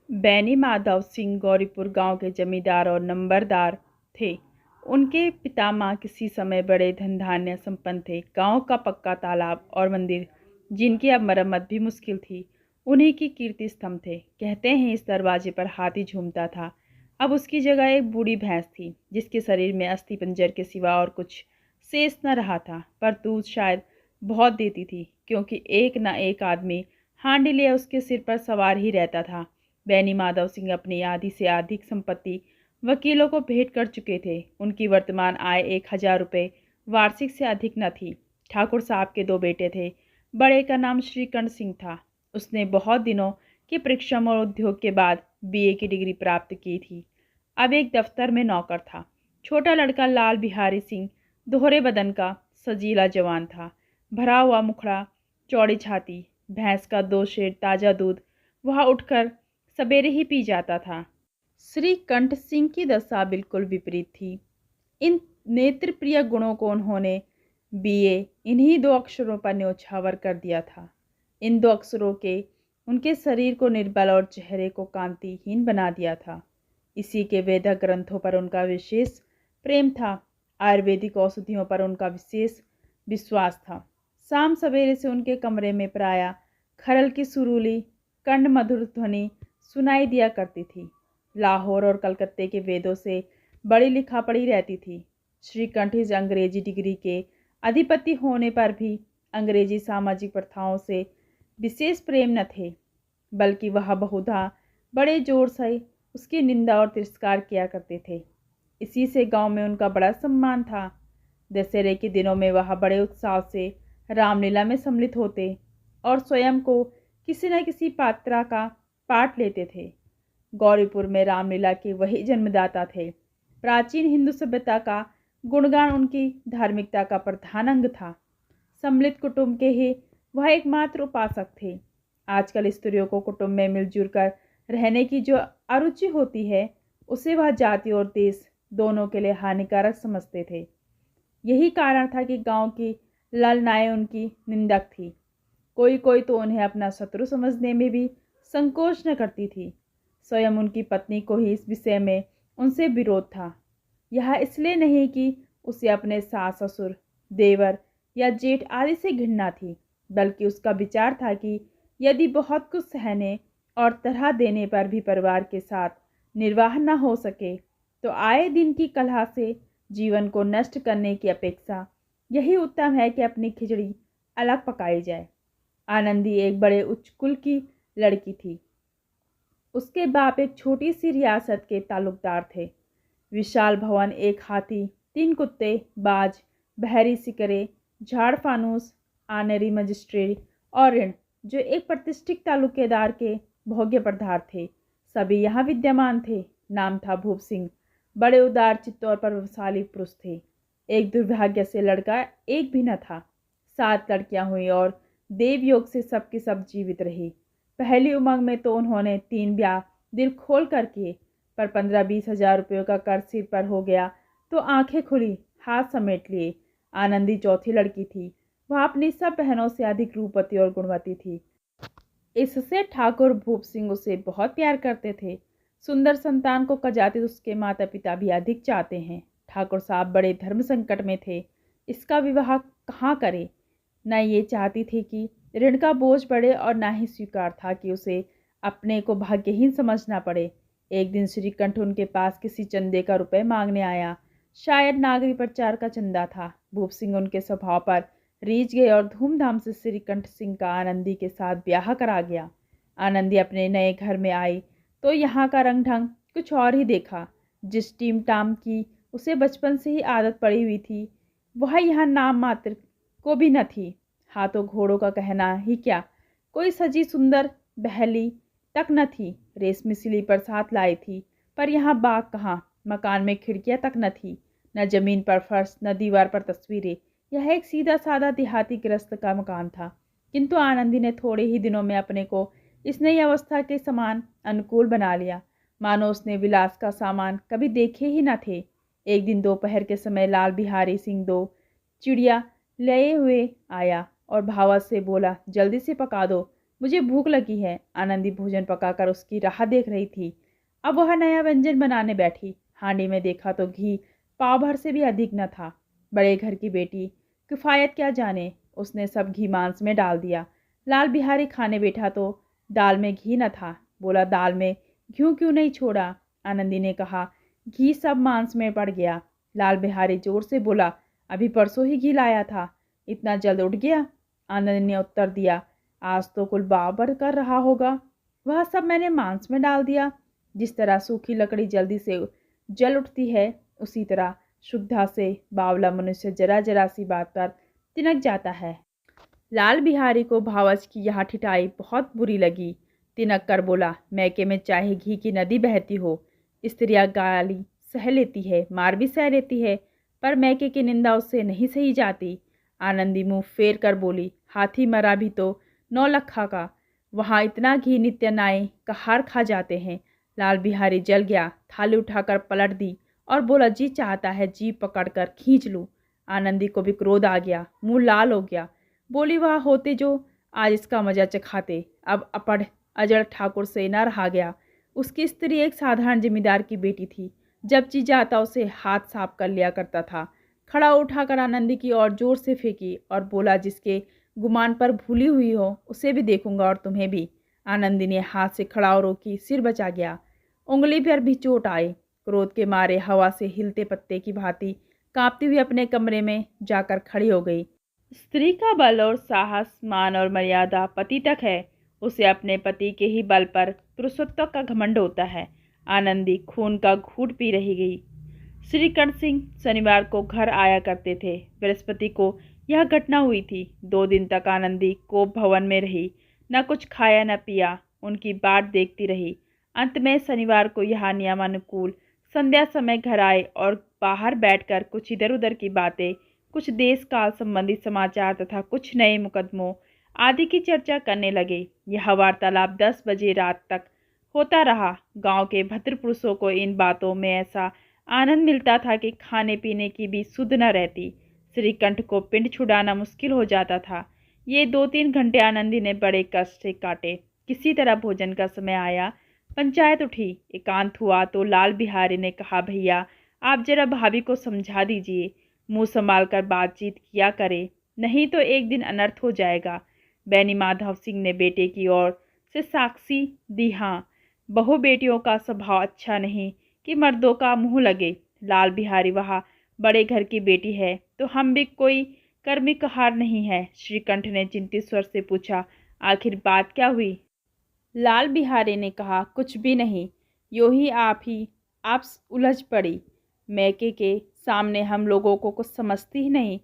बैनी माधव सिंह गौरीपुर गांव के जमींदार और नंबरदार थे। उनके पितामह किसी समय बड़े धन-धान्य संपन्न थे। गांव का पक्का तालाब और मंदिर, जिनकी अब मरम्मत भी मुश्किल थी, उन्हीं की कीर्ति स्तंभ थे। कहते हैं इस दरवाजे पर हाथी झूमता था। अब उसकी जगह एक बूढ़ी भैंस थी, जिसके शरीर में अस्थि पंजर के सिवा और कुछ शेष न रहा था, पर दूध शायद बहुत देती थी, क्योंकि एक न एक आदमी हांडी लिए उसके सिर पर सवार ही रहता था। बैनी माधव सिंह अपनी आधी से अधिक संपत्ति वकीलों को भेंट कर चुके थे। उनकी वर्तमान आय 1000 रुपये वार्षिक से अधिक न थी। ठाकुर साहब के 2 बेटे थे। बड़े का नाम श्रीकंठ सिंह था। उसने बहुत दिनों के परिश्रम और उद्योग के बाद बीए की डिग्री प्राप्त की थी। अब एक दफ्तर में नौकर था। छोटा लड़का लाल बिहारी सिंह दोहरे बदन का सजीला जवान था। भरा हुआ मुखड़ा, चौड़ी छाती, भैंस का 2 सेर ताज़ा दूध वह उठकर सवेरे ही पी जाता था। श्रीकंठ सिंह की दशा बिल्कुल विपरीत थी। इन नेत्रप्रिय गुणों को उन्होंने बीए इन्हीं 2 अक्षरों पर न्योछावर कर दिया था। इन 2 अक्षरों के उनके शरीर को निर्बल और चेहरे को कांतिहीन बना दिया था। इसी के वेदक ग्रंथों पर उनका विशेष प्रेम था। आयुर्वेदिक औषधियों पर उनका विशेष विश्वास था। शाम सवेरे से उनके कमरे में प्रायः खरल की सुरीली कंठ मधुर ध्वनि सुनाई दिया करती थी। लाहौर और कलकत्ते के वेदों से बड़ी लिखा पढ़ी रहती थी। श्रीकंठ इस अंग्रेजी डिग्री के अधिपति होने पर भी अंग्रेजी सामाजिक प्रथाओं से विशेष प्रेम न थे, बल्कि वह बहुधा बड़े जोर से उसकी निंदा और तिरस्कार किया करते थे। इसी से गांव में उनका बड़ा सम्मान था। दशहरे के दिनों में वह बड़े उत्साह से रामलीला में सम्मिलित होते और स्वयं को किसी न किसी पात्रा का पाठ लेते थे। गौरीपुर में रामलीला के वही जन्मदाता थे। प्राचीन हिंदू सभ्यता का गुणगान उनकी धार्मिकता का प्रधान अंग था। सम्मिलित कुटुंब के ही वह एकमात्र उपासक थे। आजकल स्त्रियों को कुटुंब में मिलजुल कर रहने की जो अरुचि होती है, उसे वह जाति और देश दोनों के लिए हानिकारक समझते थे। यही कारण था कि गांव की ललनाएं उनकी निंदक थी। कोई कोई तो उन्हें अपना शत्रु समझने में भी संकोच न करती थी। स्वयं उनकी पत्नी को ही इस विषय में उनसे विरोध था। यह इसलिए नहीं कि उसे अपने सास ससुर, देवर या जेठ आदि से घृणा थी, बल्कि उसका विचार था कि यदि बहुत कुछ सहने और तरह देने पर भी परिवार के साथ निर्वाह न हो सके, तो आए दिन की कलह से जीवन को नष्ट करने की अपेक्षा यही उत्तम है कि अपनी खिचड़ी अलग पकाई जाए। आनंदी एक बड़े उच्च कुल की लड़की थी। उसके बाप एक छोटी सी रियासत के तालुकदार थे। विशाल भवन, एक हाथी, 3 कुत्ते, बाज, बहरी सिकरे, झाड़ फानूस, आनरी मजिस्ट्रेट और ऋण, जो एक प्रतिष्ठित तालुकेदार के भोग्य पदार्थ थे, सभी यहाँ विद्यमान थे। नाम था भूप सिंह। बड़े उदार चित्त और प्रभावशाली पुरुष थे। एक दुर्भाग्य से लड़का एक भी न था। 7 लड़कियां हुई और देवयोग से सबकी सब जीवित रही। पहली उमंग में तो उन्होंने 3 ब्याह दिल खोल कर किए, पर 15-20 हजार रुपयों का कर्ज सिर पर हो गया तो आंखें खुली, हाथ समेट लिए। आनंदी चौथी लड़की थी। वह अपनी सब बहनों से अधिक रूपवती और गुणवती थी। इससे ठाकुर भूप सिंह उसे बहुत प्यार करते थे। सुंदर संतान को कजाति उसके माता पिता भी अधिक चाहते हैं। ठाकुर साहब बड़े धर्म संकट में थे। इसका विवाह कहाँ करे? न ये चाहती थी कि ऋण का बोझ बढ़े और न ही स्वीकार था कि उसे अपने को भाग्यहीन समझना पड़े। एक दिन श्रीकंठ उनके पास किसी चंदे का रुपए मांगने आया। शायद नागरिक प्रचार का चंदा था। भूप सिंह उनके स्वभाव पर रीझ गए और धूमधाम से श्रीकंठ सिंह का आनंदी के साथ ब्याह करा गया। आनंदी अपने नए घर में आई तो यहाँ का रंग ढंग कुछ और ही देखा। जिस टीम टाम की उसे बचपन से ही आदत पड़ी हुई थी, वह यहाँ नाम मात्र को भी न थी। हाथों घोड़ों का कहना ही क्या, कोई सजी सुंदर बहली तक न थी। रेशमी स्लीपर साथ लाई थी, पर यहाँ बाग कहाँ, मकान में खिड़कियाँ तक न थी, न जमीन पर फर्श, न दीवार पर तस्वीरें। यह एक सीधा साधा देहाती गृहस्थ का मकान था, किंतु आनंदी ने थोड़े ही दिनों में अपने को इस नई अवस्था के समान अनुकूल बना लिया, मानो उसने विलास का सामान कभी देखे ही न थे। एक दिन दोपहर के समय लाल बिहारी सिंह 2 चिड़िया लिए हुए आया और भावत से बोला, जल्दी से पका दो, मुझे भूख लगी है। आनंदी भोजन पकाकर उसकी राह देख रही थी। अब वह नया व्यंजन बनाने बैठी। हांडी में देखा तो घी पाव भर से भी अधिक न था। बड़े घर की बेटी किफ़ायत क्या जाने, उसने सब घी मांस में डाल दिया। लाल बिहारी खाने बैठा तो दाल में घी न था। बोला, दाल में घी क्यों नहीं छोड़ा? आनंदी ने कहा, घी सब मांस में पड़ गया। लाल बिहारी जोर से बोला, अभी परसों ही घी लाया था, इतना जल्द उठ गया? आनंद ने उत्तर दिया, आज तो कुल बाबर कर रहा होगा। वह सब मैंने मांस में डाल दिया। जिस तरह सूखी लकड़ी जल्दी से जल उठती है, उसी तरह शुद्धा से बावला मनुष्य जरा जरा सी बात पर तिनक जाता है। लाल बिहारी को भावच की यह ठिठाई बहुत बुरी लगी। तिनक कर बोला, मैके में चाहे घी की नदी बहती हो, स्त्रियाँ गाली सह लेती है, मार भी सह लेती है, पर मैके की निंदा उससे नहीं सही जाती। आनंदी मुंह फेर कर बोली, हाथी मरा भी तो 9 लखा का, वहाँ इतना घी नित्य नाई कहार खा जाते हैं। लाल बिहारी जल गया, थाली उठाकर पलट दी और बोला, जी चाहता है जी पकड़कर खींच लूँ। आनंदी को भी क्रोध आ गया, मुंह लाल हो गया। बोली, वह होते जो आज इसका मजा चखाते। अब अपढ़ अजड़ ठाकुर से न रहा गया। उसकी स्त्री एक साधारण जमींदार की बेटी थी। जब जी जाता उसे हाथ साफ कर लिया करता था। खड़ा उठाकर आनंदी की ओर जोर से फेंकी और बोला, जिसके गुमान पर भूली हुई हो उसे भी देखूंगा और तुम्हें भी। आनंदी ने हाथ से खड़ा रोकी, सिर बचा गया। उंगली पर भी चोट आई। क्रोध के मारे हवा से हिलते पत्ते की भांति कांपती हुई अपने कमरे में जाकर खड़ी हो गई। स्त्री का बल और साहस, मान और मर्यादा पति तक है। उसे अपने पति के ही बल पर पुरुषत्व का घमंड होता है। आनंदी खून का घूंट पी रही गई। श्रीकंठ सिंह शनिवार को घर आया करते थे। बृहस्पति को यह घटना हुई थी। 2 दिन तक आनंदी कोप भवन में रही, न कुछ खाया न पिया, उनकी बाट देखती रही। अंत में शनिवार को यह नियमानुकूल संध्या समय घर आए और बाहर बैठकर कुछ इधर उधर की बातें, कुछ देश काल संबंधी समाचार तथा कुछ नए मुकदमों आदि की चर्चा करने लगे। यह वार्तालाप 10 बजे रात तक होता रहा। गांव के भद्र पुरुषों को इन बातों में ऐसा आनंद मिलता था कि खाने पीने की भी सुध न रहती। श्रीकंठ को पिंड छुड़ाना मुश्किल हो जाता था। ये 2-3 घंटे आनंदी ने बड़े कष्ट से काटे। किसी तरह भोजन का समय आया। पंचायत उठी। एकांत हुआ तो लाल बिहारी ने कहा, भैया आप जरा भाभी को समझा दीजिए, मुंह संभाल कर बातचीत किया करे, नहीं तो एक दिन अनर्थ हो जाएगा। बैनी माधव सिंह ने बेटे की ओर से साक्षी दी। हाँ, बहु बेटियों का स्वभाव अच्छा नहीं कि मर्दों का मुंह लगे। लाल बिहारी वहाँ बड़े घर की बेटी है तो हम भी कोई कर्मी कहार नहीं है। श्रीकंठ ने चिंतित स्वर से पूछा, आखिर बात क्या हुई? लाल बिहारी ने कहा, कुछ भी नहीं, यूं ही आप उलझ पड़ी। मैके के सामने हम लोगों को कुछ समझती ही नहीं।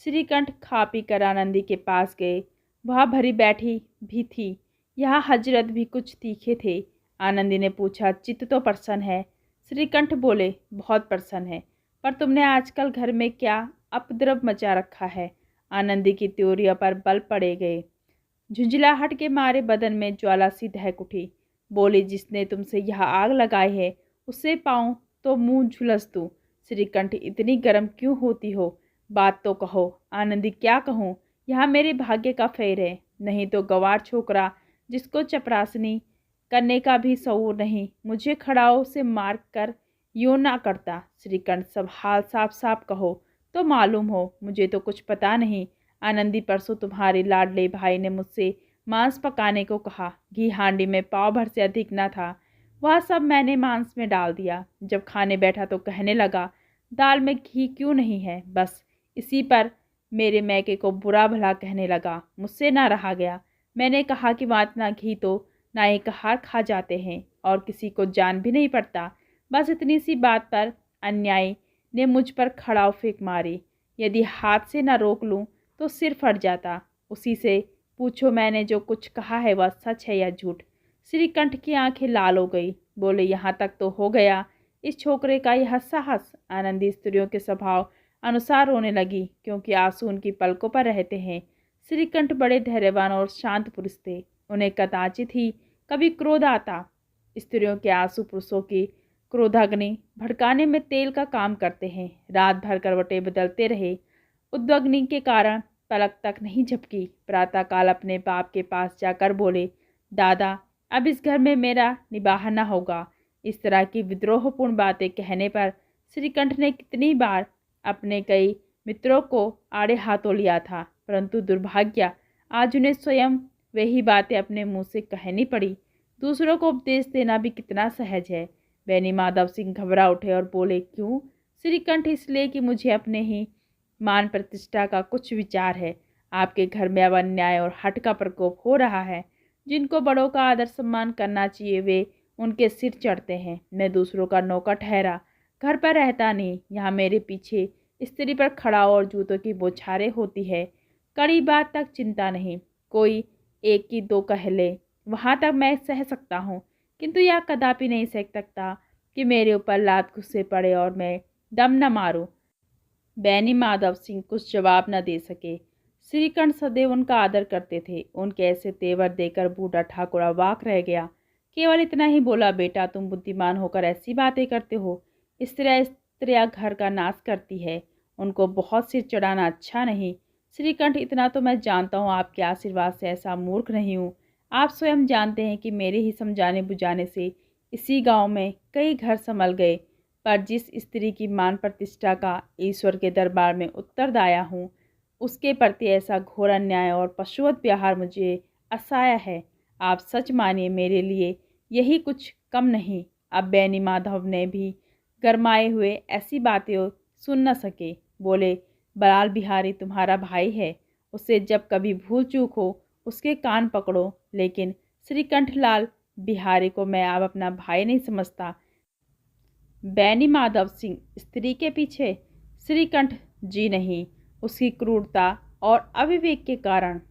श्रीकंठ खा पी कर आनंदी के पास गए। वह भरी बैठी भी थी। यहाँ हजरत भी कुछ तीखे थे। आनंदी ने पूछा, चित्त तो प्रसन्न है? श्रीकंठ बोले, बहुत प्रसन्न है, पर तुमने आजकल घर में क्या उपद्रव मचा रखा है? आनंदी की त्योरियों पर बल पड़े गए। झुंझलाहट के मारे बदन में ज्वाला सी दहक उठी। बोली, जिसने तुमसे यह आग लगाई है उसे पाऊं तो मुंह झुलस दूं। श्रीकंठ, इतनी गर्म क्यों होती हो? बात तो कहो। आनंदी, क्या कहूँ, यह मेरे भाग्य का फेर है, नहीं तो गवार छोकरा जिसको चपरासनी करने का भी शऊर नहीं, मुझे खड़ाओं से मार कर यूं ना करता। श्रीकंठ, सब हाल साफ साफ कहो तो मालूम हो, मुझे तो कुछ पता नहीं। आनंदी, परसों तुम्हारे लाडले भाई ने मुझसे मांस पकाने को कहा। घी हांडी में पाव भर से अधिक न था। वह सब मैंने मांस में डाल दिया। जब खाने बैठा तो कहने लगा, दाल में घी क्यों नहीं है? बस इसी पर मेरे मैके को बुरा भला कहने लगा। मुझसे ना रहा गया। मैंने कहा कि वहाँ इतना घी तो नाई कहार खा जाते हैं और किसी को जान भी नहीं पड़ता। बस इतनी सी बात पर अन्यायी ने मुझ पर खड़ाव फेंक मारी। यदि हाथ से न रोक लूँ तो सिर फट जाता। उसी से पूछो मैंने जो कुछ कहा है वह सच है या झूठ। श्रीकंठ की आंखें लाल हो गई। बोले, यहाँ तक तो हो गया इस छोकरे का यह साहस। आनंदी स्त्रियों के स्वभाव अनुसार रोने लगी, क्योंकि आंसू उनकी पलकों पर रहते हैं। श्रीकंठ बड़े धैर्यवान और शांत पुरुष थे। उन्हें कदाचित ही कभी क्रोध आता। स्त्रियों के आंसू पुरुषों की क्रोधाग्नि भड़काने में तेल का काम करते हैं। रात भर करवटें बदलते रहे। उद्वग्नि के कारण पलक तक नहीं झपकी। प्रातःकाल अपने बाप के पास जाकर बोले, दादा अब इस घर में मेरा निबाह न होगा। इस तरह की विद्रोहपूर्ण बातें कहने पर श्रीकंठ ने कितनी बार अपने कई मित्रों को आड़े हाथों लिया था, परंतु दुर्भाग्य आज उन्हें स्वयं वही बातें अपने मुंह से कहनी पड़ी। दूसरों को उपदेश देना भी कितना सहज है। बेनी माधव सिंह घबरा उठे और बोले, क्यों श्रीकंठ? इसलिए कि मुझे अपने ही मान प्रतिष्ठा का कुछ विचार है। आपके घर में अब अन्याय और हठ का प्रकोप हो रहा है। जिनको बड़ों का आदर सम्मान करना चाहिए वे उनके सिर चढ़ते हैं। मैं दूसरों का नौकर ठहरा घर पर रहता नहीं। यहाँ मेरे पीछे स्त्री पर खड़ा और जूतों की बौछारें होती है। कड़ी बात तक चिंता नहीं, कोई एक की दो कह ले, वहाँ तक मैं सह सकता हूँ, किंतु यह कदापि नहीं सह सकता कि मेरे ऊपर लात घुस्से पड़े और मैं दम न मारूं। बैनी माधव सिंह कुछ जवाब न दे सके। श्रीकंठ सदैव उनका आदर करते थे। उनके ऐसे तेवर देकर बूढ़ा ठाकुर अवाक रह गया। केवल इतना ही बोला, बेटा तुम बुद्धिमान होकर ऐसी बातें करते हो। स्त्रियाँ घर का नाश करती है, उनको बहुत सिर चढ़ाना अच्छा नहीं। श्रीकंठ इतना तो मैं जानता हूँ, आपके आशीर्वाद से ऐसा मूर्ख नहीं हूँ। आप स्वयं जानते हैं कि मेरे ही समझाने बुझाने से इसी गांव में कई घर संभल गए, पर जिस स्त्री की मान प्रतिष्ठा का ईश्वर के दरबार में उत्तरदाया हूँ, उसके प्रति ऐसा घोर अन्याय और पशुवत व्यवहार मुझे असह्य है। आप सच मानिए, मेरे लिए यही कुछ कम नहीं। अब बैनी माधव ने भी गरमाए हुए ऐसी बातें सुन न सके। बोले, बलाल बिहारी तुम्हारा भाई है, उससे जब कभी भूल चूक हो उसके कान पकड़ो, लेकिन श्रीकंठलाल बिहारी को मैं अब अपना भाई नहीं समझता। बैनी माधव सिंह स्त्री के पीछे? श्रीकंठ जी नहीं, उसकी क्रूरता और अविवेक के कारण।